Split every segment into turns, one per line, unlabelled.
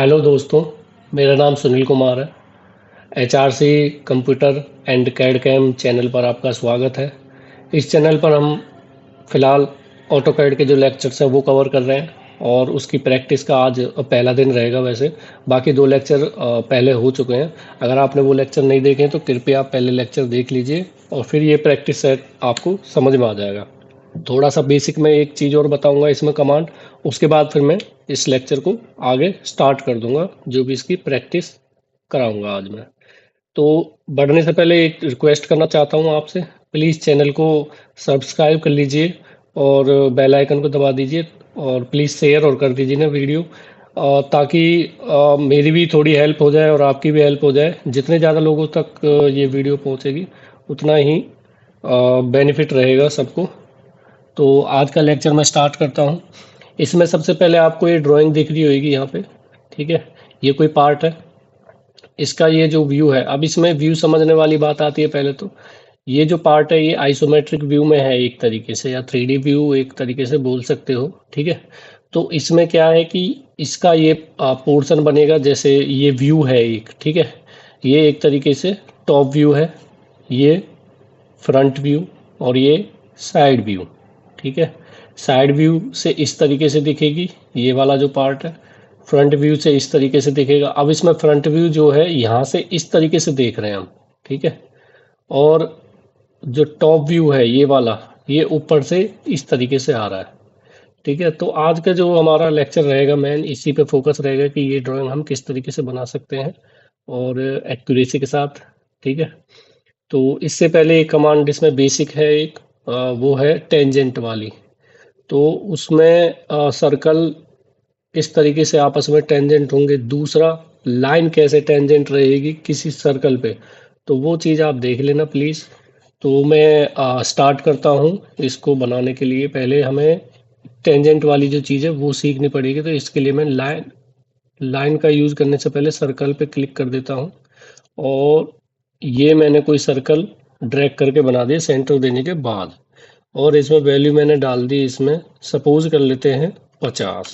Hello दोस्तों, मेरा नाम सुनील कुमार है। HRC computer and CAD CAM channel पर आपका स्वागत है। इस चैनल पर हम फ़िलहाल ऑटोकैड के जो लेक्चर्स हैं वो कवर कर रहे हैं और उसकी प्रैक्टिस का आज पहला दिन रहेगा। वैसे बाकी 2 लेक्चर पहले हो चुके हैं। अगर आपने वो लेक्चर नहीं देखे हैं तो कृपया आप पहले लेक्चर देख लीजिए और फिर ये प्रैक्टिस सेट आपको समझ में आ जाएगा। थोड़ा सा बेसिक में एक चीज़ और बताऊंगा इसमें कमांड, उसके बाद फिर मैं इस लेक्चर को आगे स्टार्ट कर दूंगा, जो भी इसकी प्रैक्टिस कराऊंगा आज मैं। तो बढ़ने से पहले एक रिक्वेस्ट करना चाहता हूं आपसे, प्लीज़ चैनल को सब्सक्राइब कर लीजिए और बेल आइकन को दबा दीजिए और प्लीज़ शेयर और कर दीजिए ना वीडियो, ताकि मेरी भी थोड़ी हेल्प हो जाए और आपकी भी हेल्प हो जाए। जितने ज़्यादा लोगों तक ये वीडियो पहुंचेगी उतना ही बेनिफिट रहेगा सबको। तो आज का लेक्चर मैं स्टार्ट करता हूँ। इसमें सबसे पहले आपको ये ड्राइंग दिख रही होगी यहाँ पे, ठीक है। ये कोई पार्ट है, इसका ये जो व्यू है। अब इसमें व्यू समझने वाली बात आती है। पहले तो ये जो पार्ट है ये आइसोमेट्रिक व्यू में है एक तरीके से, या 3D व्यू एक तरीके से बोल सकते हो, ठीक है। तो इसमें क्या है कि इसका ये पोर्शन बनेगा, जैसे ये व्यू है एक, ठीक है। ये एक तरीके से टॉप व्यू है, ये फ्रंट व्यू और ये साइड व्यू, ठीक है। साइड व्यू से इस तरीके से दिखेगी ये वाला जो पार्ट है, फ्रंट व्यू से इस तरीके से दिखेगा। अब इसमें फ्रंट व्यू जो है यहाँ से इस तरीके से देख रहे हैं हम, ठीक है। और जो टॉप व्यू है ये वाला, ये ऊपर से इस तरीके से आ रहा है, ठीक है। तो आज का जो हमारा लेक्चर रहेगा मेन इसी पे फोकस रहेगा कि ये ड्राइंग हम किस तरीके से बना सकते हैं और एक्यूरेसी के साथ, ठीक है। तो इससे पहले एक कमांड इसमें बेसिक है एक, वो है टेंजेंट वाली। तो उसमें सर्कल किस तरीके से आपस में टेंजेंट होंगे, दूसरा लाइन कैसे टेंजेंट रहेगी किसी सर्कल पे, तो वो चीज़ आप देख लेना प्लीज़। तो मैं स्टार्ट करता हूँ इसको बनाने के लिए। पहले हमें टेंजेंट वाली जो चीज़ है वो सीखनी पड़ेगी। तो इसके लिए मैं लाइन लाइन का यूज़ करने से पहले सर्कल पे क्लिक कर देता हूँ और ये मैंने कोई सर्कल ड्रैग करके बना दिया सेंटर देने के बाद। और इसमें वैल्यू मैंने डाल दी, इसमें सपोज कर लेते हैं 50,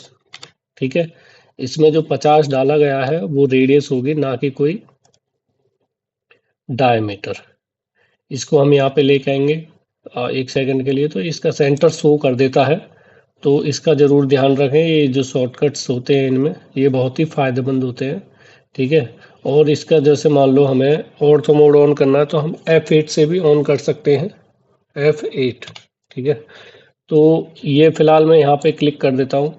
ठीक है। इसमें जो 50 डाला गया है वो रेडियस होगी, ना कि कोई डायमीटर। इसको हम यहाँ पे लेके आएंगे 1 सेकंड के लिए, तो इसका सेंटर शो कर देता है। तो इसका ज़रूर ध्यान रखें, ये जो शॉर्टकट्स होते हैं इनमें ये बहुत ही फ़ायदेमंद होते हैं, ठीक है। और इसका जैसे मान लो हमें ऑर्थो मोड ऑन करना है तो हम F8 से भी ऑन कर सकते हैं, F8, ठीक है। तो ये फ़िलहाल मैं यहाँ पे क्लिक कर देता हूँ।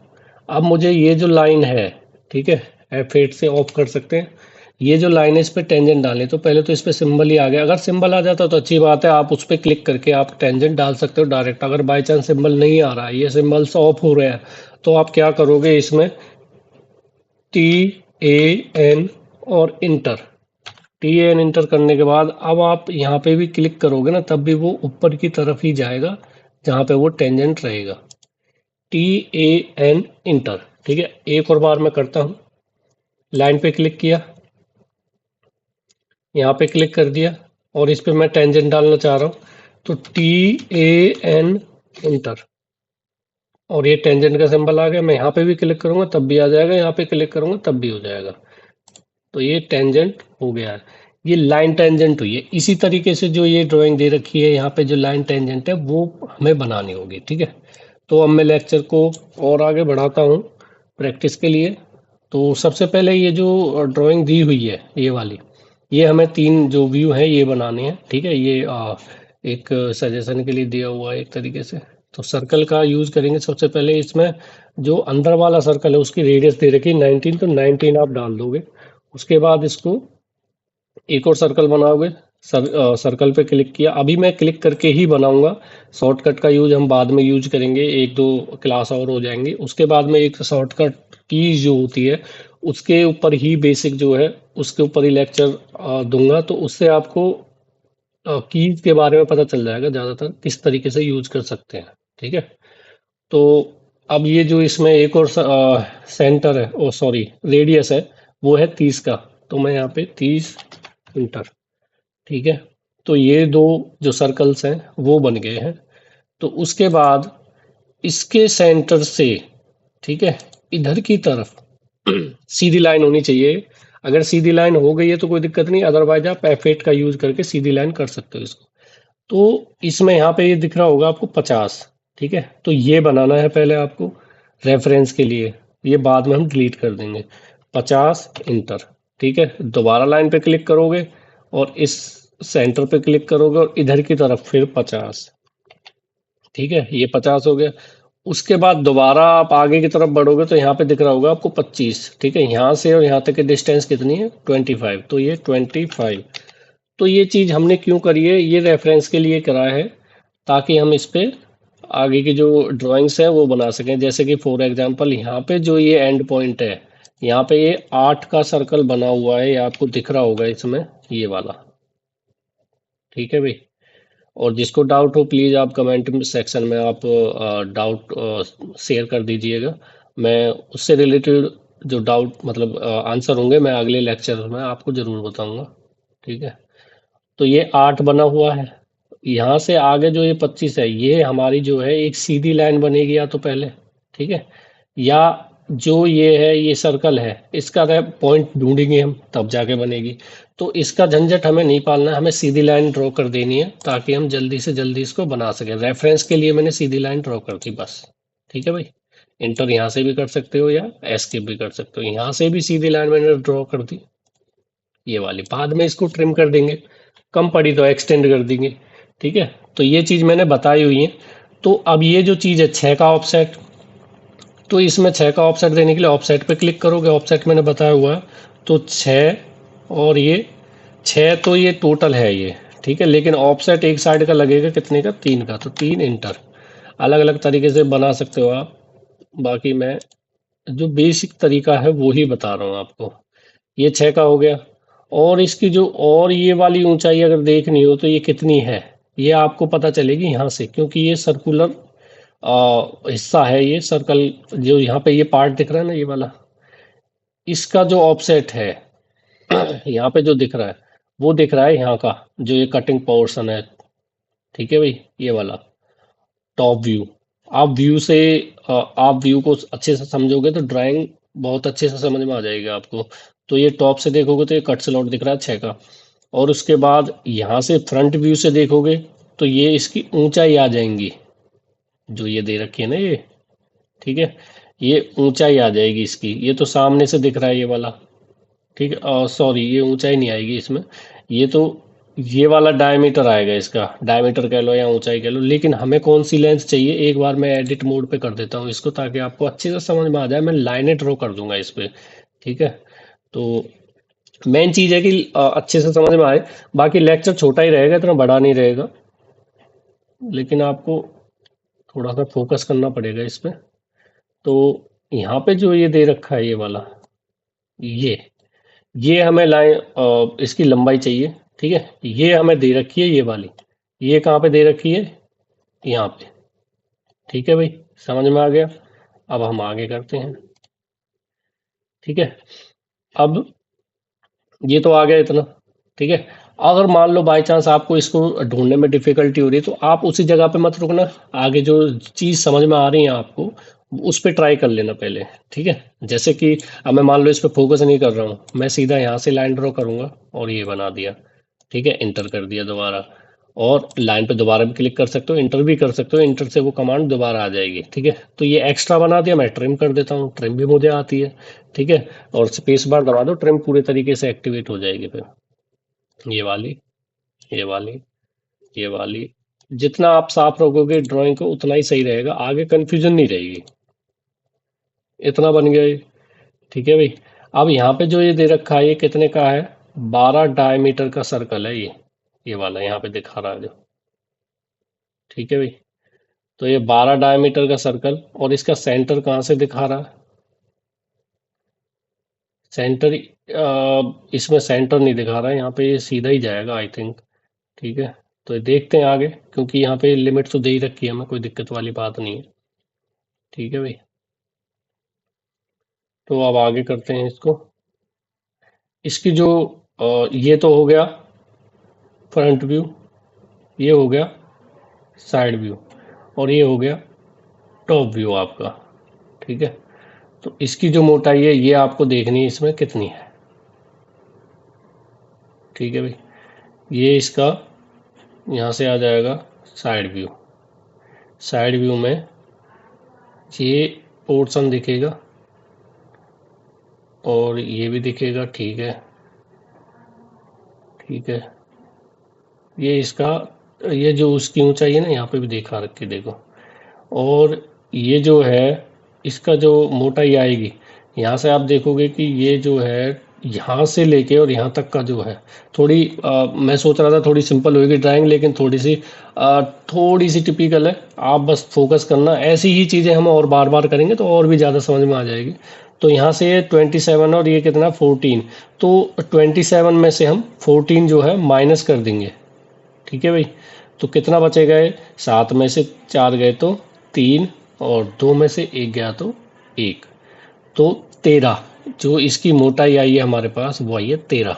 अब मुझे ये जो लाइन है, ठीक है, F8 से ऑफ कर सकते हैं। ये जो लाइन है इस पे टेंजेंट डालें, तो पहले तो इस पे सिंबल ही आ गया। अगर सिंबल आ जाता तो अच्छी बात है, आप उस पर क्लिक करके आप टेंजेंट डाल सकते हो डायरेक्ट। अगर बाई चांस सिंबल नहीं आ रहा है, ये सिंबल्स ऑफ हो रहे हैं, तो आप क्या करोगे, इसमें TAN और इंटर, TAN इंटर करने के बाद अब आप यहाँ पे भी क्लिक करोगे ना, तब भी वो ऊपर की तरफ ही जाएगा जहाँ पे वो टेंजेंट रहेगा। TAN इंटर, ठीक है। एक और बार मैं करता हूँ, लाइन पे क्लिक किया, यहाँ पे क्लिक कर दिया और इस पे मैं टेंजेंट डालना चाह रहा हूँ, तो TAN इंटर और ये टेंजेंट का सिंबल आ गया। मैं यहाँ पे भी क्लिक करूंगा तब भी आ जाएगा, यहाँ पे क्लिक करूंगा तब भी हो जाएगा। तो ये टेंजेंट हो गया है, ये लाइन टेंजेंट हुई है। इसी तरीके से जो ये ड्राइंग दे रखी है यहाँ पे जो लाइन टेंजेंट है वो हमें बनानी होगी, ठीक है। तो अब मैं लेक्चर को और आगे बढ़ाता हूँ प्रैक्टिस के लिए। तो सबसे पहले ये जो ड्राइंग दी हुई है ये वाली, ये हमें 3 जो व्यू हैं ये बनाने हैं, ठीक है। ये एक सजेशन के लिए दिया हुआ है एक तरीके से। तो सर्कल का यूज़ करेंगे सबसे पहले। इसमें जो अंदर वाला सर्कल है उसकी रेडियस दे रखी है 19, तो 19 आप डाल दोगे। उसके बाद इसको एक और सर्कल बनाओगे, सर्कल पे क्लिक किया। अभी मैं क्लिक करके ही बनाऊंगा, शॉर्टकट का यूज हम बाद में यूज करेंगे, 1-2 क्लास और हो जाएंगी। उसके बाद में एक शॉर्टकट की जो होती है उसके ऊपर ही बेसिक जो है उसके ऊपर ही लेक्चर दूंगा। तो उससे आपको कीज के बारे में पता चल जाएगा ज़्यादातर किस तरीके से यूज कर सकते हैं, ठीक है। तो अब ये जो इसमें एक और सेंटर है, ओ सॉरी रेडियस है, वो है 30 का। तो मैं यहाँ पे 30 इंटर, ठीक है। तो ये 2 जो सर्कल्स हैं वो बन गए हैं। तो उसके बाद इसके सेंटर से, ठीक है, इधर की तरफ सीधी लाइन होनी चाहिए। अगर सीधी लाइन हो गई है तो कोई दिक्कत नहीं, अदरवाइज आप F8 का यूज करके सीधी लाइन कर सकते हो इसको। तो इसमें यहाँ पे ये दिख रहा होगा आपको 50, ठीक है। तो ये बनाना है पहले आपको रेफरेंस के लिए, ये बाद में हम डिलीट कर देंगे। 50 इंटर, ठीक है। दोबारा लाइन पे क्लिक करोगे और इस सेंटर पे क्लिक करोगे और इधर की तरफ फिर 50, ठीक है। ये 50 हो गया। उसके बाद दोबारा आप आगे की तरफ बढ़ोगे तो यहाँ पे दिख रहा होगा आपको 25, ठीक है। यहाँ से और यहाँ तक की डिस्टेंस कितनी है 25, तो ये 25। तो ये चीज़ हमने क्यों करी है, ये रेफरेंस के लिए करा है ताकि हम इस पे आगे की जो ड्राइंग्स है वो बना सकें। जैसे कि फॉर एग्जांपल यहाँ पे जो ये एंड पॉइंट है, यहाँ पे ये 8 का सर्कल बना हुआ है, ये आपको दिख रहा होगा इसमें, ये वाला, ठीक है भाई। और जिसको डाउट हो प्लीज़ आप कमेंट सेक्शन में आप डाउट शेयर कर दीजिएगा। मैं उससे रिलेटेड जो डाउट मतलब आंसर होंगे मैं अगले लेक्चर में आपको ज़रूर बताऊंगा, ठीक है। तो ये 8 बना हुआ है। यहाँ से आगे जो ये 25 है, ये हमारी जो है एक सीधी लाइन बनेगी या तो पहले, ठीक है। या जो ये है ये सर्कल है, इसका पॉइंट ढूंढेंगे हम तब जाके बनेगी। तो इसका झंझट हमें नहीं पालना है, हमें सीधी लाइन ड्रॉ कर देनी है ताकि हम जल्दी से जल्दी इसको बना सकें। रेफरेंस के लिए मैंने सीधी लाइन ड्रॉ कर दी बस, ठीक है भाई। इंटर यहाँ से भी कर सकते हो या एस्केप भी कर सकते हो। यहाँ से भी सीधी लाइन मैंने ड्रॉ कर दी, ये वाली। बाद में इसको ट्रिम कर देंगे, कम पड़ी तो एक्सटेंड कर देंगे, ठीक है। तो ये चीज़ मैंने बताई हुई है। तो अब ये जो चीज़ है 6 का ऑफसेट, तो इसमें 6 का ऑफसेट देने के लिए ऑफसेट पे क्लिक करोगे, ऑफसेट मैंने बताया हुआ है। तो 6 और ये 6 तो ये टोटल है ये, ठीक है। लेकिन ऑफसेट एक साइड का लगेगा कितने का, 3 का, तो 3 इंटर। अलग अलग तरीके से बना सकते हो आप, बाकी मैं जो बेसिक तरीका है वो ही बता रहा हूँ आपको। ये 6 का हो गया। और इसकी जो और ये वाली ऊंचाई अगर देखनी हो तो ये कितनी है, ये आपको पता चलेगी यहाँ से, क्योंकि ये सर्कुलर हिस्सा है, ये सर्कल जो यहाँ पे ये पार्ट दिख रहा है ना ये वाला, इसका जो ऑफसेट है यहाँ पे जो दिख रहा है वो दिख रहा है यहाँ का, जो ये कटिंग पोर्शन है, ठीक है भाई। ये वाला टॉप व्यू, आप व्यू से आप व्यू को अच्छे से समझोगे तो ड्राइंग बहुत अच्छे से समझ में आ जाएगी आपको। तो ये टॉप से देखोगे तो ये कट स्लॉट दिख रहा है 6 का। और उसके बाद यहाँ से फ्रंट व्यू से देखोगे तो ये इसकी ऊंचाई आ जाएंगी, जो ये दे रखी है ना ये, ठीक है। ये ऊंचाई आ जाएगी इसकी, ये तो सामने से दिख रहा है ये वाला, ठीक है। सॉरी, ये ऊंचाई नहीं आएगी इसमें, ये तो ये वाला डायमीटर आएगा, इसका डायमीटर कह लो या ऊंचाई कह लो। लेकिन हमें कौन सी लेंस चाहिए, एक बार मैं एडिट मोड पे कर देता हूँ इसको ताकि आपको अच्छे से समझ में आ जाए। मैं लाइनें ड्रॉ कर दूंगा इस पे, ठीक है। तो मेन चीज़ है कि अच्छे से समझ में आए। बाकी लेक्चर छोटा ही रहेगा, इतना बड़ा नहीं रहेगा, लेकिन आपको थोड़ा सा फोकस करना पड़ेगा इस पे। तो यहाँ पे जो ये दे रखा है ये वाला, ये हमें लाइन इसकी लंबाई चाहिए, ठीक है। ये हमें दे रखी है ये वाली, ये कहाँ पे दे रखी है, यहाँ पे, ठीक है भाई। समझ में आ गया। अब हम आगे करते हैं, ठीक है। अब ये तो आ गया इतना, ठीक है। अगर मान लो बाई चांस आपको इसको ढूंढने में डिफिकल्टी हो रही है तो आप उसी जगह पे मत रुकना, आगे जो चीज़ समझ में आ रही है आपको उस पे ट्राई कर लेना पहले, ठीक है। जैसे कि अब मैं मान लो इस पे फोकस नहीं कर रहा हूँ, मैं सीधा यहाँ से लाइन ड्रॉ करूंगा और ये बना दिया, ठीक है। इंटर कर दिया दोबारा, और लाइन पे दोबारा भी क्लिक कर सकते हो, इंटर भी कर सकते हो, इंटर से वो कमांड दोबारा आ जाएगी, ठीक है। तो ये एक्स्ट्रा बना दिया, मैं ट्रिम कर देता हूँ, ट्रिम भी मुझे आती है, ठीक है। और स्पेस बार दबा दो, ट्रिम पूरे तरीके से एक्टिवेट हो जाएगी फिर। ये वाली, ये वाली, ये वाली, जितना आप साफ रखोगे ड्राइंग को उतना ही सही रहेगा, आगे कंफ्यूजन नहीं रहेगी। इतना बन गया ये, ठीक है भाई। अब यहाँ पे जो ये दे रखा है ये कितने का है, 12 डायमीटर का सर्कल है ये वाला यहाँ पे दिखा रहा है जो, ठीक है भाई। तो ये 12 डायमीटर का सर्कल, और इसका सेंटर कहाँ से दिखा रहा है, सेंटर इसमें सेंटर नहीं दिखा रहा है, यहाँ पे ये सीधा ही जाएगा आई थिंक, ठीक है। तो ये देखते हैं आगे, क्योंकि यहाँ पे लिमिट तो दे ही रखी है हमें, कोई दिक्कत वाली बात नहीं है, ठीक है भाई। तो अब आगे करते हैं इसको। इसकी जो ये तो हो गया फ्रंट व्यू, ये हो गया साइड व्यू, और ये हो गया टॉप व्यू आपका, ठीक है। तो इसकी जो मोटाई है ये आपको देखनी है इसमें कितनी है। ठीक है भाई, ये इसका यहाँ से आ जाएगा साइड व्यू। साइड व्यू में ये पोर्शन दिखेगा और ये भी दिखेगा। ठीक है, ठीक है। ये इसका, ये जो उसकी ऊंचाई है ना, यहाँ पे भी देखा रखी देखो। और ये जो है इसका जो मोटाई आएगी, यहाँ से आप देखोगे कि ये जो है यहाँ से लेके और यहाँ तक का जो है, थोड़ी मैं सोच रहा था थोड़ी सिंपल होगी ड्राइंग, लेकिन थोड़ी सी टिपिकल है। आप बस फोकस करना, ऐसी ही चीज़ें हम और बार बार करेंगे तो और भी ज़्यादा समझ में आ जाएगी। तो यहाँ से ये 27 और ये कितना 14, तो 27 में से हम 14 जो है माइनस कर देंगे। ठीक है भाई, तो कितना बचेगा? 7 में से 4 गए तो 3, और 2 में से 1 गया तो 1, तो 13 जो इसकी मोटाई आई है हमारे पास वो आई है 13।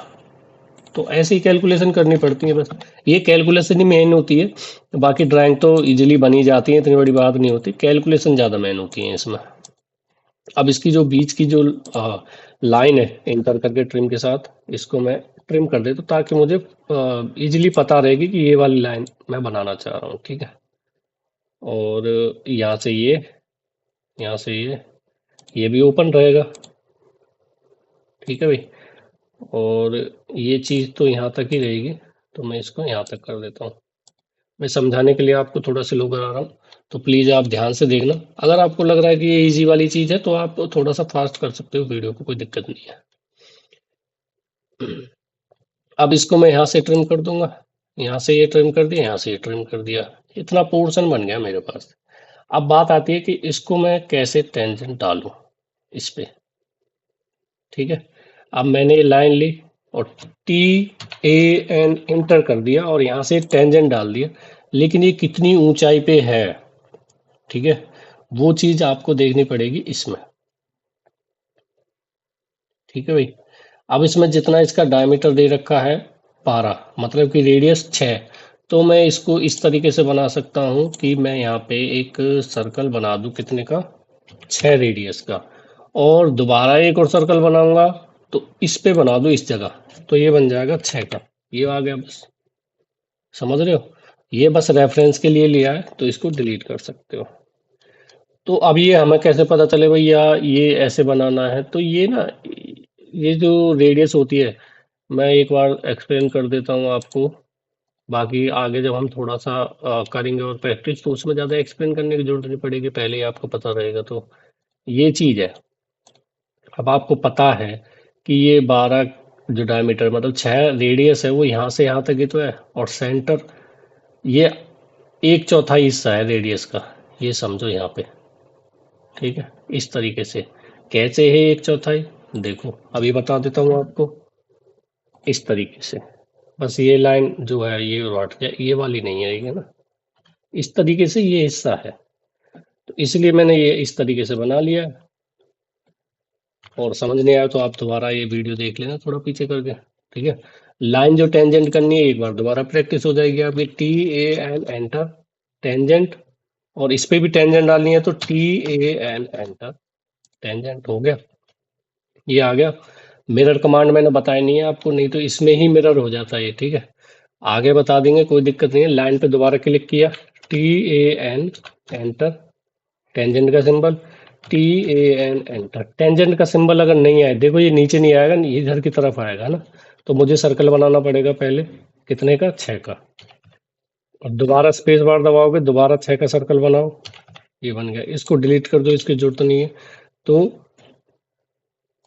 तो ऐसी कैलकुलेशन करनी पड़ती है, बस ये कैलकुलेशन ही मेन होती है। बाकी ड्राइंग तो इजीली बनी जाती है, इतनी बड़ी बात नहीं होती, कैलकुलेशन ज़्यादा मेन होती है इसमें। अब इसकी जो बीच की जो लाइन है एंटर करके ट्रिम के साथ, इसको मैं ट्रिम कर देता हूँ ताकि मुझे इजीली पता रहेगी कि ये वाली लाइन मैं बनाना चाह रहा हूँ। ठीक है, और यहाँ से ये, यहाँ से ये भी ओपन रहेगा। ठीक है भाई, और ये चीज़ तो यहाँ तक ही रहेगी, तो मैं इसको यहाँ तक कर देता हूँ। मैं समझाने के लिए आपको थोड़ा स्लो करा रहा हूँ, तो प्लीज़ आप ध्यान से देखना। अगर आपको लग रहा है कि ये इजी वाली चीज़ है तो आप थोड़ा सा फास्ट कर सकते हो वीडियो को, कोई दिक्कत नहीं है। अब इसको मैं यहाँ से ट्रिम कर दूंगा, यहाँ से ये ट्रिम कर दिया, यहाँ से ये ट्रिम कर दिया, इतना पोर्शन बन गया मेरे पास। अब बात आती है कि इसको मैं कैसे टेंजेंट डालूं इस पे। ठीक है, अब मैंने ये लाइन ली और TAN इंटर कर दिया और यहाँ से टेंजेंट डाल दिया, लेकिन ये कितनी ऊंचाई पे है, ठीक है, वो चीज आपको देखनी पड़ेगी इसमें। ठीक है भाई, अब इसमें जितना इसका डायमीटर दे रखा है 12, मतलब कि रेडियस 6, तो मैं इसको इस तरीके से बना सकता हूँ कि मैं यहाँ पे एक सर्कल बना दूँ कितने का, 6 रेडियस का, और दोबारा एक और सर्कल बनाऊंगा तो इस पे बना दूँ इस जगह, तो ये बन जाएगा 6 का। ये आ गया, बस समझ रहे हो, ये बस रेफरेंस के लिए लिया है, तो इसको डिलीट कर सकते हो। तो अब ये हमें कैसे पता चले भैया ये ऐसे बनाना है? तो ये ना, ये जो रेडियस होती है, मैं एक बार एक्सप्लेन कर देता हूँ आपको। बाकी आगे जब हम थोड़ा सा करेंगे और प्रैक्टिस, तो उसमें ज़्यादा एक्सप्लेन करने की जरूरत नहीं पड़ेगी, पहले ही आपको पता रहेगा। तो ये चीज़ है, अब आपको पता है कि ये 12 जो डायमीटर मतलब 6 रेडियस है वो यहाँ से यहाँ तक ही तो है, और सेंटर ये 1/4 हिस्सा है रेडियस का, ये समझो यहाँ पे। ठीक है, इस तरीके से कैसे है 1/4? देखो अभी बता देता हूँ आपको, इस तरीके से। बस ये लाइन जो है ये हट जाए, ये वाली नहीं आएगी ना, इस तरीके से ये हिस्सा है, तो इसलिए मैंने ये इस तरीके से बना लिया। और समझ नहीं आया तो आप दोबारा ये वीडियो देख लेना थोड़ा पीछे करके। ठीक है, लाइन जो टेंजेंट करनी है एक बार दोबारा प्रैक्टिस हो जाएगी आपकी। TAN एंटर टेंजेंट, और इस पे भी टेंजेंट डालनी है तो TAN एंटर, टेंजेंट हो गया, ये आ गया। मिरर कमांड मैंने बताया नहीं है आपको, नहीं तो इसमें ही मिरर हो जाता है ये। ठीक है, आगे बता देंगे, कोई दिक्कत नहीं है। लाइन पे दोबारा क्लिक किया, TAN एंटर, टेंजेंट का सिंबल, TAN एंटर। टेंजेंट का सिंबल अगर नहीं आए, देखो ये नीचे नहीं आएगा, ये इधर की तरफ आएगा ना, तो मुझे सर्कल बनाना पड़ेगा पहले, कितने का, 6 का, और दोबारा स्पेस बार दबाओगे, दोबारा 6 का सर्कल बनाओ, ये बन गया। इसको डिलीट कर दो, इसकी जरूरत नहीं है। तो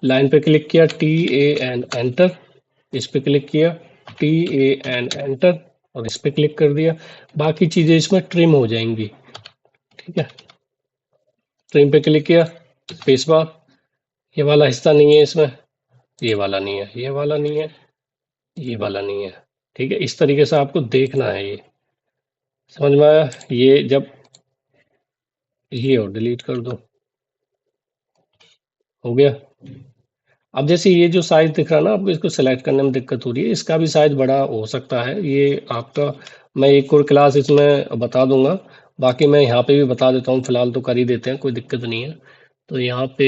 लाइन पे क्लिक किया, TAN एंटर, इस पे क्लिक किया, TAN एंटर, और इस पे क्लिक कर दिया। बाकी चीजें इसमें ट्रिम हो जाएंगी। ठीक है, ट्रिम पे क्लिक किया, स्पेस बार, ये वाला हिस्सा नहीं है इसमें, ये वाला नहीं है, ये वाला नहीं है, ये वाला नहीं है। ठीक है, इस तरीके से आपको देखना है, ये समझ में आया? ये जब ये और डिलीट कर दो, हो गया। अब जैसे ये जो साइज दिख रहा है ना आपको, इसको सेलेक्ट करने में दिक्कत हो रही है, इसका भी साइज बड़ा हो सकता है ये आपका। मैं एक और क्लास इसमें बता दूंगा, बाकी मैं यहाँ पे भी बता देता हूँ, फिलहाल तो कर ही देते हैं, कोई दिक्कत नहीं है। तो यहाँ पे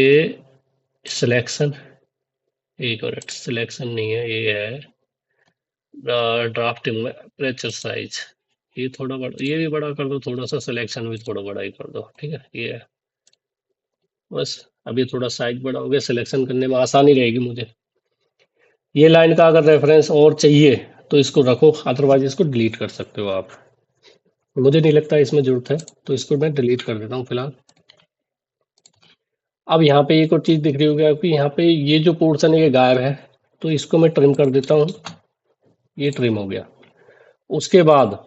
सिलेक्शन, एक मिनट, सिलेक्शन नहीं है, ये है ड्राफ्टिंग में अपर्चर साइज, ये थोड़ा बड़ा, ये भी बड़ा कर दो थोड़ा सा, सिलेक्शन भी थोड़ा बड़ा ही कर दो, ठीक है, ये है बस। अभी थोड़ा साइज बड़ा हो गया, सिलेक्शन करने में आसानी रहेगी मुझे। ये लाइन का अगर रेफरेंस और चाहिए तो इसको रखो, अदरवाइज इसको डिलीट कर सकते हो आप। मुझे नहीं लगता इसमें जरूरत है, तो इसको मैं डिलीट कर देता हूँ फिलहाल। अब यहाँ पे एक और चीज दिख रही होगी आपकी, यहाँ पे ये जो पोर्शन है ये गायब है, तो इसको मैं ट्रिम कर देता हूँ, ये ट्रिम हो गया। उसके बाद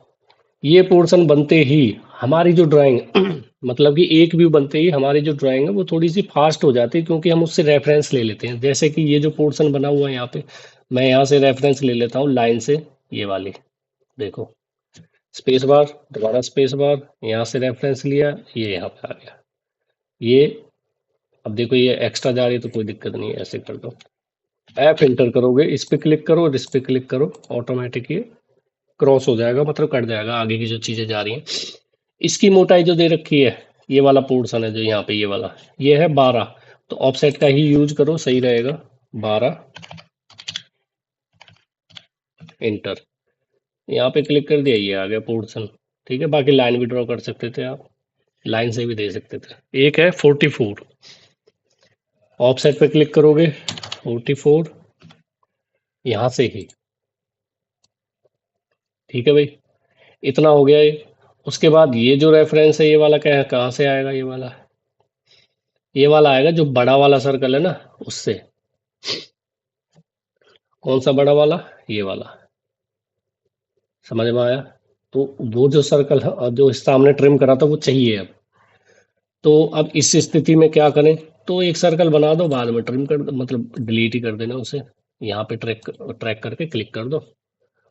ये पोर्शन बनते ही हमारी जो ड्राइंग मतलब कि एक व्यू बनते ही हमारी जो ड्राइंग है वो थोड़ी सी फास्ट हो जाती है, क्योंकि हम उससे रेफरेंस ले लेते हैं। जैसे कि ये जो पोर्शन बना हुआ है यहाँ पे, मैं यहाँ से रेफरेंस ले लेता हूँ लाइन से, ये वाली, देखो, स्पेस बार, दोबारा स्पेस बार, यहाँ से रेफरेंस लिया, ये यहाँ पे आ गया। ये अब देखो ये एक्स्ट्रा जा रही है तो कोई दिक्कत नहीं है, ऐसे कर दो, एफ इंटर करोगे, इस पे क्लिक करो और इस पे क्लिक करो, ऑटोमेटिक ये क्रॉस हो जाएगा, मतलब कट जाएगा आगे की जो चीजें जा रही हैं। इसकी मोटाई जो दे रखी है, ये वाला पोर्शन है जो यहाँ पे, ये वाला, ये है 12, तो ऑफसेट का ही यूज करो, सही रहेगा, 12, इंटर, यहाँ पे क्लिक कर दिया, ये आ गया पोर्शन। ठीक है, बाकी लाइन भी ड्रॉ कर सकते थे आप, लाइन से भी दे सकते थे। एक है 44, ऑफसेट पे क्लिक करोगे, 44, यहाँ से ही, ठीक है भाई, इतना हो गया ये। उसके बाद ये जो रेफरेंस है ये वाला क्या है, कहाँ से आएगा, ये वाला आएगा जो बड़ा वाला सर्कल है ना, उससे। कौन सा बड़ा वाला, ये वाला, समझ में आया? तो वो जो सर्कल है जो इस सामने ट्रिम करा था वो चाहिए अब। तो अब इस स्थिति में क्या करें, तो एक सर्कल बना दो, बाद में ट्रिम कर मतलब डिलीट ही कर देना उसे, यहाँ पे ट्रैक ट्रैक करके क्लिक कर दो।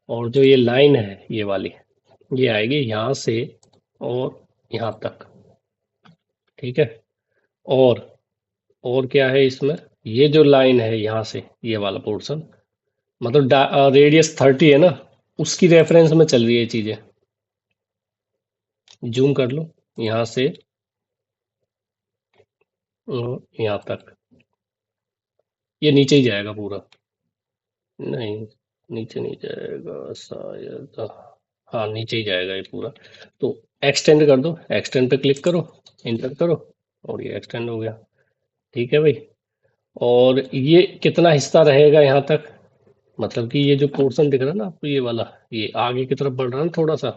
और जो ये लाइन है ये वाली, ये आएगी यहाँ से और यहाँ तक, ठीक है। और और क्या है इसमें, ये जो लाइन है यहाँ से ये वाला पोर्शन, मतलब रेडियस 30 है ना, उसकी रेफरेंस में चल रही है ये चीजें। जूम कर लो यहाँ से यहाँ तक, ये नीचे ही जाएगा पूरा, नहीं, नीचे नहीं जाएगा शायद, हाँ नीचे ही जाएगा ये पूरा। तो एक्सटेंड कर दो, एक्सटेंड पे क्लिक करो, इंटर करो, और ये एक्सटेंड हो गया, ठीक है भाई। और ये कितना हिस्सा रहेगा यहाँ तक, मतलब कि ये जो पोर्शन दिख रहा है ना आपको, ये वाला, ये आगे की तरफ बढ़ रहा है ना थोड़ा सा,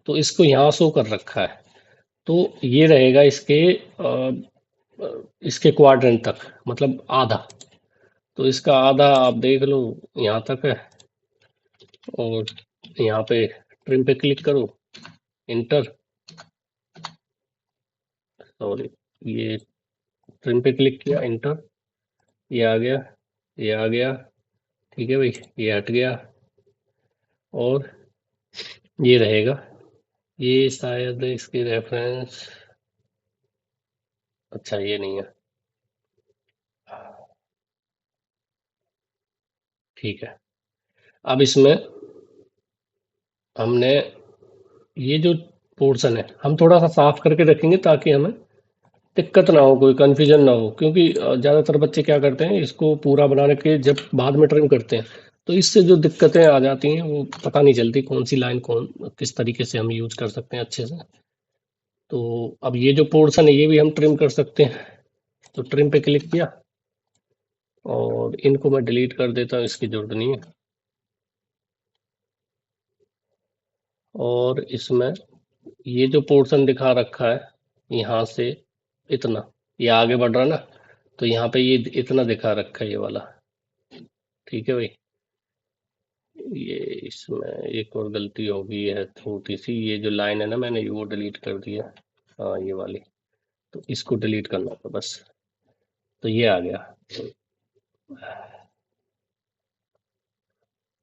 तो इसको यहाँ शो कर रखा है, तो ये रहेगा इसके क्वाड्रेंट तक, मतलब आधा। तो इसका आधा आप देख लो यहाँ तक है। और यहाँ पे ट्रिम पे क्लिक करो, इंटर, सॉरी, ये ट्रिम पे क्लिक किया, इंटर, ये आ गया, ये आ गया, ठीक है भाई, ये हट गया। और ये रहेगा, ये शायद इसकी रेफरेंस, अच्छा ये नहीं है, ठीक है। अब इसमें हमने ये जो पोर्शन है हम थोड़ा सा साफ करके रखेंगे, ताकि हमें दिक्कत ना हो, कोई कंफ्यूजन ना हो, क्योंकि ज़्यादातर बच्चे क्या करते हैं, इसको पूरा बनाने के जब बाद में ट्रिम करते हैं, तो इससे जो दिक्कतें आ जाती हैं वो पता नहीं चलती कौन सी लाइन कौन किस तरीके से हम यूज कर सकते हैं अच्छे से। तो अब ये जो पोर्शन है ये भी हम ट्रिम कर सकते हैं, तो ट्रिम पे क्लिक किया, और इनको मैं डिलीट कर देता हूँ, इसकी जरूरत नहीं है। और इसमें ये जो पोर्शन दिखा रखा है यहाँ से इतना, ये आगे बढ़ रहा है ना, तो यहाँ पे ये इतना दिखा रखा है ये वाला, ठीक है भाई। ये इसमें एक और गलती हो गई है छोटी सी, ये जो लाइन है ना मैंने वो डिलीट कर दिया, हाँ ये वाली, तो इसको डिलीट करना था बस, तो ये आ गया।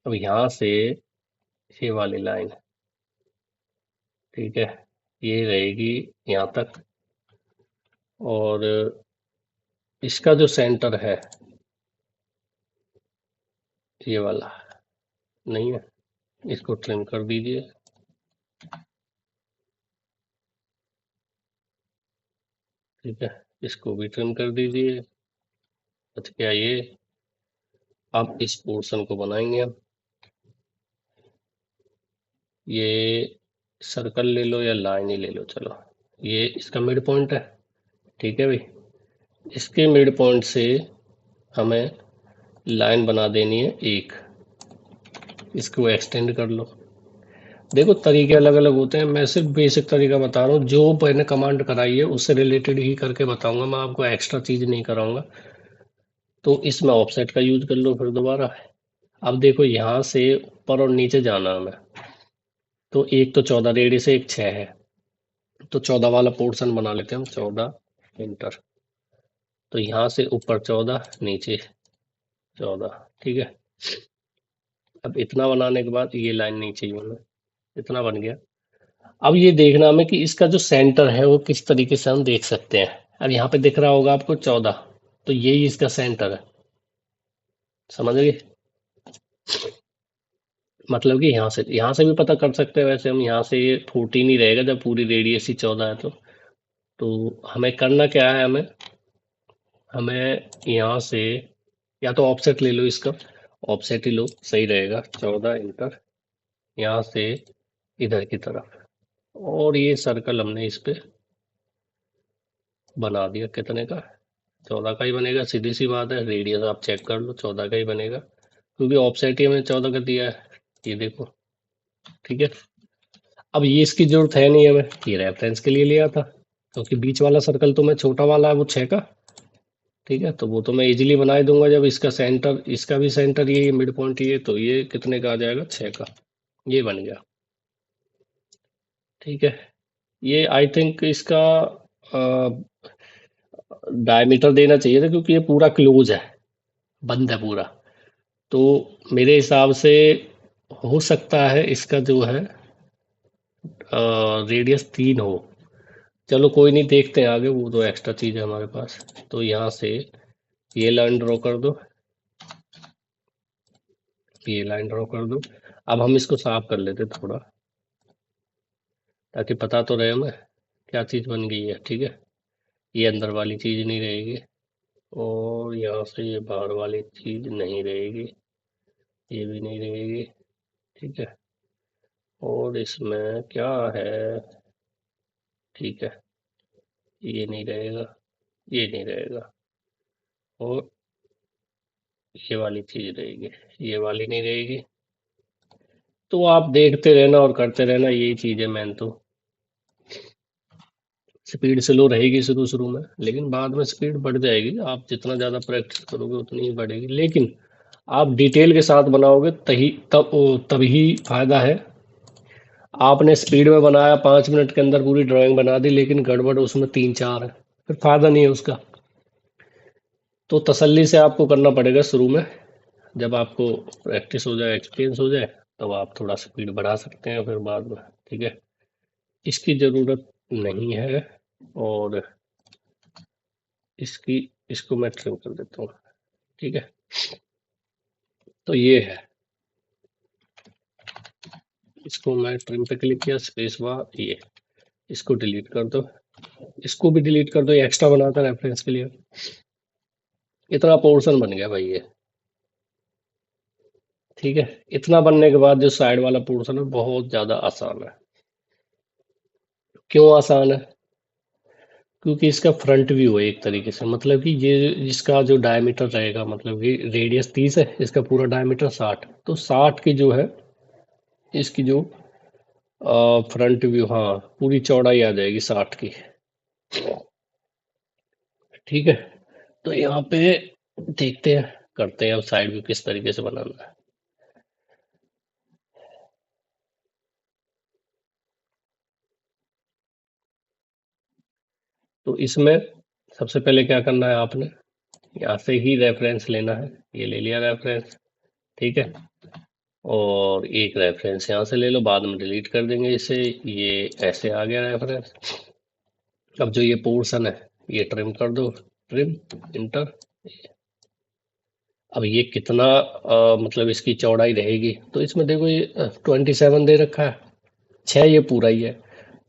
अब यहाँ से ये वाली लाइन, ठीक है, ये रहेगी यहाँ तक। और इसका जो सेंटर है ये वाला नहीं है, इसको ट्रिम कर दीजिए, ठीक है। इसको भी ट्रिम कर दीजिए। बच गया ये। अब इस पोर्शन को बनाएंगे हम। ये सर्कल ले लो या लाइन ही ले लो, चलो ये इसका मिड पॉइंट है। ठीक है भाई, इसके मिड पॉइंट से हमें लाइन बना देनी है एक। इसको एक्सटेंड कर लो। देखो तरीके अलग अलग होते हैं, मैं सिर्फ बेसिक तरीका बता रहा हूँ। जो मैंने कमांड कराई है उससे रिलेटेड ही करके बताऊंगा, मैं आपको एक्स्ट्रा चीज नहीं कराऊंगा। तो इसमें ऑफसेट का यूज कर लो फिर दोबारा। अब देखो यहाँ से ऊपर और नीचे जाना हमें, तो एक तो 14 रेडियस है, एक 6 है। तो 14 वाला पोर्शन बना लेते हैं हम, 14 इंटर। तो यहाँ से ऊपर 14, नीचे 14। ठीक है। अब इतना बनाने के बाद ये लाइन नहीं चाहिए हमें। इतना बन गया। अब ये देखना हमें कि इसका जो सेंटर है वो किस तरीके से हम देख सकते हैं। अब यहाँ पे दिख रहा होगा आपको 14, तो यही इसका सेंटर है। समझ गए? मतलब कि यहाँ से भी पता कर सकते हैं। वैसे हम यहाँ से ये 14 ही रहेगा जब पूरी रेडियस ही 14 है तो हमें करना क्या है, हमें हमें यहाँ से या तो ऑफसेट ले लो इसका। ऑफसेट ही लो, सही रहेगा। 14 इंटर, यहाँ से इधर की तरफ। और ये सर्कल हमने इस पे बना दिया। कितने का? 14 का ही बनेगा, सीधी सी बात है। रेडियस आप चेक कर लो, 14 का ही बनेगा, क्योंकि ऑफसेट ही हमें 14 का दिया है। ये देखो। ठीक है। अब ये इसकी जरूरत है नहीं हमें, ये रेफरेंस के लिए लिया था, क्योंकि बीच वाला सर्कल तो मैं छोटा वाला है वो 6 का। ठीक है, तो वो तो मैं इजीली बना ही दूंगा। जब इसका सेंटर, इसका भी सेंटर ये मिड पॉइंट ये, तो ये कितने का आ जाएगा? 6 का। ये बन गया। ठीक है। ये आई थिंक इसका डायमीटर देना चाहिए था, क्योंकि ये पूरा क्लोज है, बंद है पूरा। तो मेरे हिसाब से हो सकता है इसका जो है रेडियस 3 हो। चलो कोई नहीं, देखते हैं आगे, वो तो एक्स्ट्रा चीज़ है हमारे पास। तो यहाँ से ये लाइन ड्रॉ कर दो, ये लाइन ड्रॉ कर दो। अब हम इसको साफ कर लेते थोड़ा, ताकि पता तो रहे हमें क्या चीज़ बन गई है। ठीक है। ये अंदर वाली चीज़ नहीं रहेगी, और यहाँ से ये बाहर वाली चीज़ नहीं रहेगी, ये भी नहीं रहेगी। ठीक है। और इसमें क्या है? ठीक है, ये नहीं रहेगा, ये नहीं रहेगा, और ये वाली चीज़ रहेगी, ये वाली नहीं रहेगी। तो आप देखते रहना और करते रहना, यही चीज़ है मेन। तो स्पीड स्लो रहेगी शुरू शुरू में, लेकिन बाद में स्पीड बढ़ जाएगी। आप जितना ज़्यादा प्रैक्टिस करोगे उतनी ही बढ़ेगी, लेकिन आप डिटेल के साथ बनाओगे तभी फायदा है। आपने स्पीड में बनाया, 5 मिनट के अंदर पूरी ड्राइंग बना दी, लेकिन गड़बड़ उसमें 3 4 है, फिर फायदा नहीं है उसका। तो तसल्ली से आपको करना पड़ेगा शुरू में। जब आपको प्रैक्टिस हो जाए, एक्सपीरियंस हो जाए, तब आप थोड़ा स्पीड बढ़ा सकते हैं फिर बाद में। ठीक है। इसकी ज़रूरत नहीं है, और इसको मैं ट्रिम कर देता हूँ। ठीक है। तो ये है, इसको मैं ट्रिम पे क्लिक किया, स्पेस बार, ये इसको डिलीट कर दो। इसको भी डिलीट कर दो, ये एक्स्ट्रा बनाता है रेफरेंस के लिए। इतना पोर्शन बन गया भाई ये। ठीक है। इतना बनने के बाद जो साइड वाला पोर्शन है बहुत ज़्यादा आसान है। क्यों आसान है? क्योंकि इसका फ्रंट व्यू है एक तरीके से। मतलब कि ये इसका जो डायमीटर रहेगा, मतलब कि रेडियस 30 है, इसका पूरा डायमीटर 60। तो 60 की जो है इसकी जो फ्रंट व्यू, हाँ, पूरी चौड़ाई आ जाएगी 60 की। ठीक है। तो यहाँ पे देखते हैं, करते हैं अब साइड व्यू किस तरीके से बनाना है। तो इसमें सबसे पहले क्या करना है, आपने यहाँ से ही रेफरेंस लेना है। ये ले लिया रेफरेंस। ठीक है। और एक रेफरेंस यहाँ से ले लो, बाद में डिलीट कर देंगे इसे। ये ऐसे आ गया रेफरेंस। अब जो ये पोर्शन है ये ट्रिम कर दो, ट्रिम इंटर। अब ये कितना मतलब इसकी चौड़ाई रहेगी, तो इसमें देखो ये 27 दे रखा है, 6 ये पूरा ही है।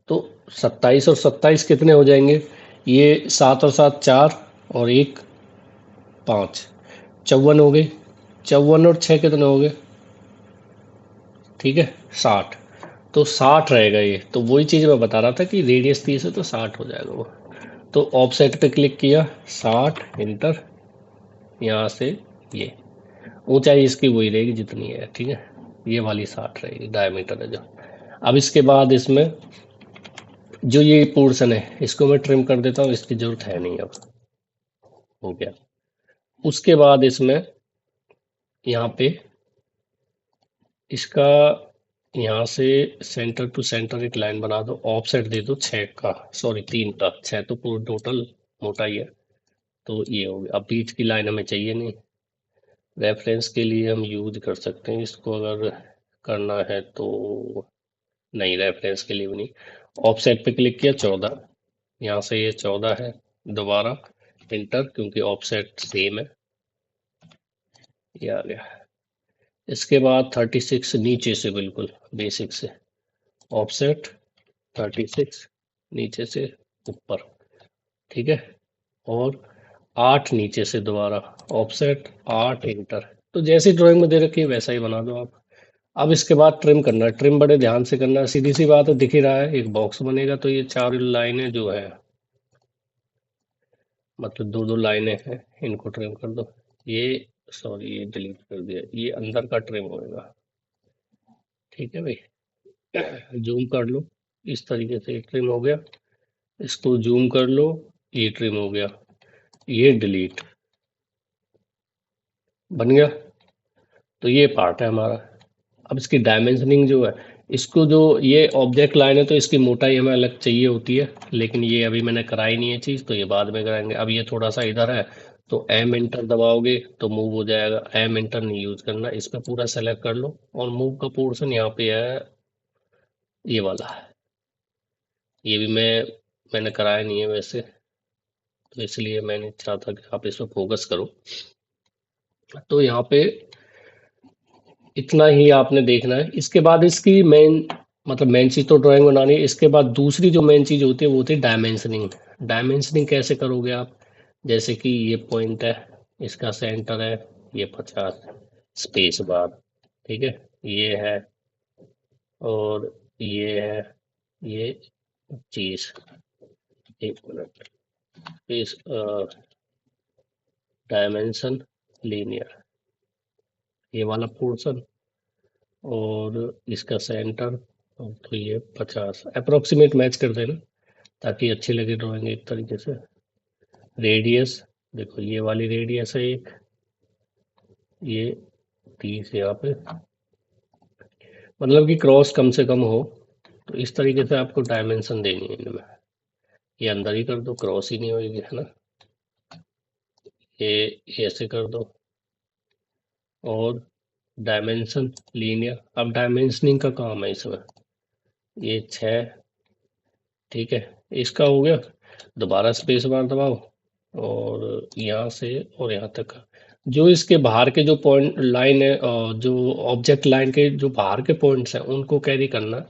तो 27 और 27 कितने हो जाएंगे? ये 7 और 7 4 और 1 5, 54 हो गई। 54 और 6 कितने हो गए? ठीक है 60। तो 60 रहेगा ये। तो वही चीज़ मैं बता रहा था कि रेडियस 30 है तो 60 हो जाएगा वो। तो ऑफसेट पे क्लिक किया, 60 इंटर, यहाँ से ये ऊंचाई इसकी वही रहेगी जितनी है। ठीक है, ये वाली 60 रहेगी, डायमीटर है जो। अब इसके बाद इसमें जो ये पोर्शन है इसको मैं ट्रिम कर देता हूँ, इसकी जरूरत है नहीं अब। हो गया। उसके बाद इसमें यहाँ पे इसका यहाँ से सेंटर टू सेंटर एक लाइन बना दो, ऑफसेट दे दो 6 का, सॉरी 3 का। 6 तो पूरा टोटल मोटाई है, तो ये हो गया। अब बीच की लाइन हमें चाहिए नहीं, रेफरेंस के लिए हम यूज कर सकते हैं इसको अगर करना है तो। नहीं, रेफरेंस के लिए भी नहीं। ऑफसेट पे क्लिक किया 14, यहाँ से ये 14 है, दोबारा इंटर क्योंकि ऑफसेट सेम है, ये आ गया। इसके बाद 36 नीचे से, बिल्कुल बेसिक से ऑफसेट 36 नीचे से ऊपर। ठीक है, और 8 नीचे से दोबारा ऑफसेट 8 इंटर। तो जैसी ड्राइंग में दे रखी है वैसा ही बना दो आप। अब इसके बाद ट्रिम करना है। ट्रिम बड़े ध्यान से करना है, सीधी सी बात है, दिख ही रहा है एक बॉक्स बनेगा तो ये 4 लाइनें जो है, मतलब 2-2 लाइनें हैं, इनको ट्रिम कर दो। ये सॉरी ये डिलीट कर दिया, ये अंदर का ट्रिम होएगा। ठीक है भाई, जूम कर लो, इस तरीके से ट्रिम हो गया। इसको जूम कर लो, ये ट्रिम हो गया, ये डिलीट बन गया। तो ये पार्ट है हमारा। अब इसकी डायमेंशनिंग जो है, इसको जो ये ऑब्जेक्ट लाइन है तो इसकी मोटाई हमें अलग चाहिए होती है, लेकिन ये अभी मैंने कराई नहीं है चीज़, तो ये बाद में कराएंगे। अब ये थोड़ा सा इधर है तो एम एंटर दबाओगे तो मूव हो जाएगा। एम एंटर नहीं यूज करना, इस पर पूरा सेलेक्ट कर लो और मूव का पोर्शन यहाँ पे है ये वाला। ये भी मैंने कराया नहीं है वैसे, तो इसलिए मैंने चाहता कि आप इस पर फोकस करो। तो यहाँ पे इतना ही आपने देखना है। इसके बाद इसकी मेन, मतलब मेन चीज़ तो ड्राइंग बनानी है। इसके बाद दूसरी जो मेन चीज़ होती है वो होती है डायमेंशनिंग। डायमेंशनिंग कैसे करोगे आप? जैसे कि ये पॉइंट है, इसका सेंटर है ये 50, स्पेस बार। ठीक है, ये है और ये है ये 25। एक मिनट, स्पेस डायमेंशन लीनियर, ये वाला पोर्शन और इसका सेंटर, तो ये 50 अप्रोक्सीमेट मैच कर देना ताकि अच्छी लगे ड्राइंग एक तरीके से। रेडियस देखो, ये वाली रेडियस है एक, ये 30 यहाँ पे, मतलब कि क्रॉस कम से कम हो। तो इस तरीके से आपको डायमेंशन देनी है इनमें। ये अंदर ही कर दो, क्रॉस ही नहीं होगी, है ना। ये ऐसे कर दो और डायमेंशन लीनियर। अब डायमेंशनिंग का काम है इसमें, ये 6। ठीक है, इसका हो गया। दोबारा स्पेस बार दबाओ और यहाँ से और यहाँ तक का जो इसके बाहर के जो पॉइंट लाइन है, जो ऑब्जेक्ट लाइन के जो बाहर के पॉइंट्स हैं उनको कैरी करना,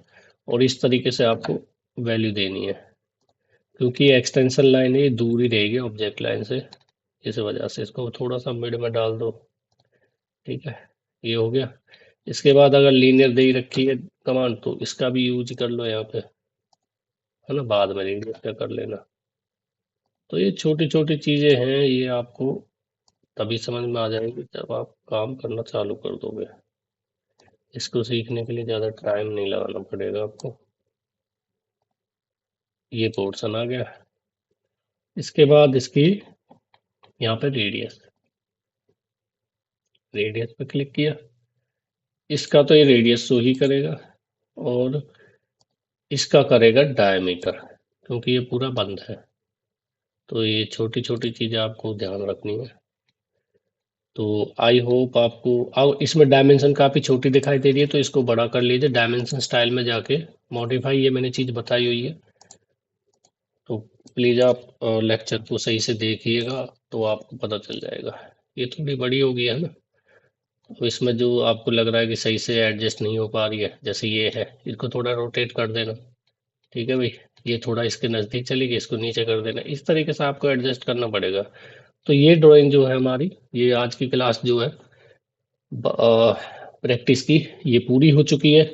और इस तरीके से आपको वैल्यू देनी है। क्योंकि एक्सटेंशन लाइन है, ये दूर ही रहेगी ऑब्जेक्ट लाइन से, इस वजह से इसको थोड़ा सा मिड में डाल दो। ठीक है, ये हो गया। इसके बाद अगर लीनियर दे ही रखी है कमांड तो इसका भी यूज कर लो यहाँ पे, है ना, बाद में रेडियस का कर लेना। तो ये छोटी छोटी चीजें हैं, ये आपको तभी समझ में आ जाएगी जब आप काम करना चालू कर दोगे। इसको सीखने के लिए ज़्यादा टाइम नहीं लगाना पड़ेगा आपको। ये पोर्शन आ गया। इसके बाद इसकी यहाँ पे रेडियस, रेडियस पे क्लिक किया। इसका तो ये रेडियस शो ही करेगा और इसका करेगा डायमीटर, क्योंकि ये पूरा बंद है। तो ये छोटी छोटी चीज़ें आपको ध्यान रखनी है। तो आई होप आपको, अब इसमें डायमेंशन काफ़ी छोटी दिखाई दे रही है तो इसको बड़ा कर लीजिए। डायमेंशन स्टाइल में जाके मॉडिफाई, ये मैंने चीज़ बताई हुई है, तो प्लीज़ आप लेक्चर को सही से देखिएगा तो आपको पता चल जाएगा। ये थोड़ी बड़ी हो गई है ना, तो इसमें जो आपको लग रहा है कि सही से एडजस्ट नहीं हो पा रही है, जैसे ये है, इसको थोड़ा रोटेट कर देना। ठीक है भाई, ये थोड़ा इसके नज़दीक चली गई, इसको नीचे कर देना। इस तरीके से आपको एडजस्ट करना पड़ेगा। तो ये ड्राइंग जो है हमारी, ये आज की क्लास जो है प्रैक्टिस की, ये पूरी हो चुकी है।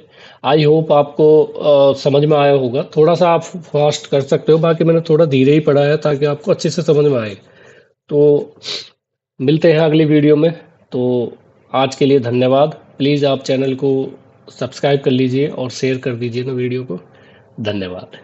आई होप आपको समझ में आया होगा। थोड़ा सा आप फास्ट कर सकते हो, बाकी मैंने थोड़ा धीरे ही पढ़ाया ताकि आपको अच्छे से समझ में आए। तो मिलते हैं अगली वीडियो में। तो आज के लिए धन्यवाद। प्लीज़ आप चैनल को सब्सक्राइब कर लीजिए और शेयर कर दीजिए ना वीडियो को। धन्यवाद।